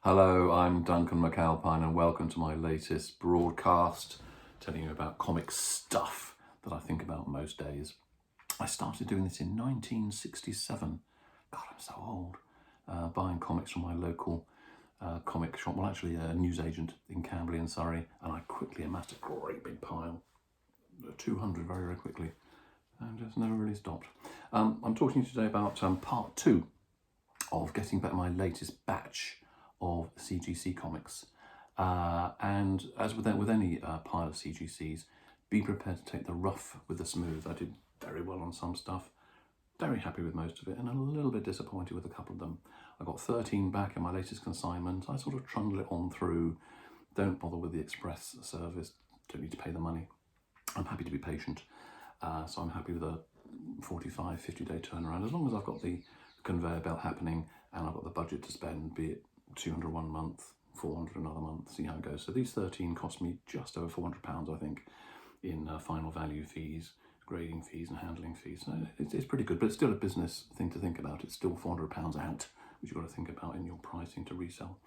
Hello, I'm Duncan McAlpine and welcome to my latest broadcast, telling you about comic stuff that I think about most days. I started doing this in 1967. God, I'm so old. Buying comics from my local comic shop, well actually a newsagent in Camberley in Surrey, and I quickly amassed a great big pile, 200 very, very quickly, and just never really stopped. I'm talking to you today about part 2 of getting back my latest batch of CGC comics, and as with any pile of CGCs, be prepared to take the rough with the smooth. I did very well on some stuff, very happy with most of it, and a little bit disappointed with a couple of them. I got 13 back in my latest consignment. I sort of trundle it on through, don't bother with the express service, don't need to pay the money. I'm happy to be patient, so I'm happy with a 45, 50-day turnaround, as long as I've got the conveyor belt happening and I've got the budget to spend, be it 200 one month, 400 another month, see how it goes. So these 13 cost me just over £400, I think, in final value fees, grading fees and handling fees. So it's pretty good, but it's still a business thing to think about. It's still £400 out, which you've got to think about in your pricing to resell.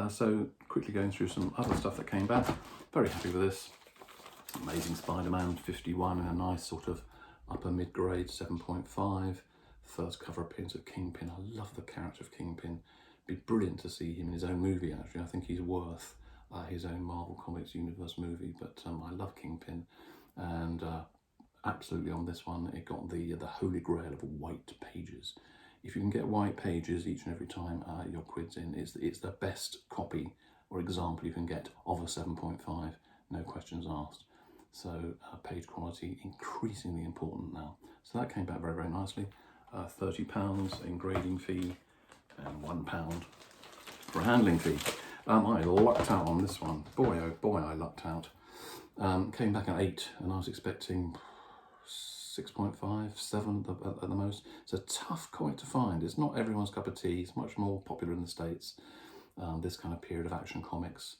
So quickly going through some other stuff that came back. Very happy with this. Amazing Spider-Man 51 in a nice sort of upper mid-grade 7.5. First cover appearance of Kingpin. I love the character of Kingpin. It'd be brilliant to see him in his own movie, actually. I think he's worth his own Marvel Comics Universe movie, but I love Kingpin. And absolutely on this one, it got the holy grail of white pages. If you can get white pages each and every time your quid's in, it's the best copy or example you can get of a 7.5, no questions asked. So page quality increasingly important now. So that came back very, very nicely. £30 in grading fee and £1 for a handling fee. I lucked out on this one. Boy, oh boy, I lucked out. Came back at 8 and I was expecting 6.5, 7 at the most. It's a tough comic to find. It's not everyone's cup of tea. It's much more popular in the States. This kind of period of action comics,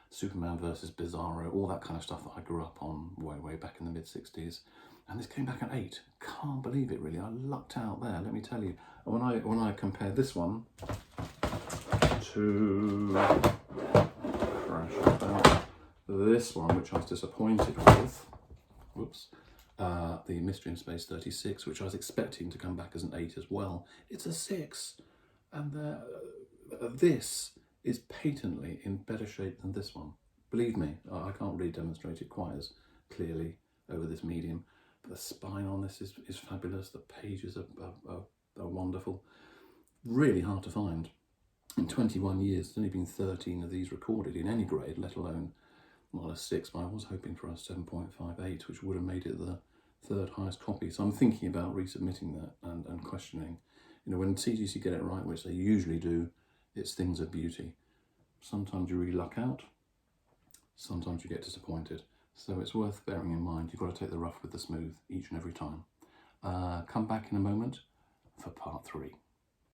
Superman versus Bizarro, all that kind of stuff that I grew up on way back in the mid-60s. And this came back at 8. Can't believe it, really. I lucked out there, let me tell you. When I compare this one to this one, which I was disappointed with, whoops, the Mystery in Space 36, which I was expecting to come back as an 8 as well. It's a 6, and this is patently in better shape than this one. Believe me, I can't really demonstrate it quite as clearly over this medium. The spine on this is fabulous. The pages are wonderful. Really hard to find. In 21 years, there's only been 13 of these recorded in any grade, let alone not a 6, but I was hoping for a 7.58, which would have made it the third highest copy. So I'm thinking about resubmitting that and questioning. You know, when CGC get it right, which they usually do, it's things of beauty. Sometimes you really luck out. Sometimes you get disappointed. So it's worth bearing in mind. You've got to take the rough with the smooth each and every time. Come back in a moment for part 3.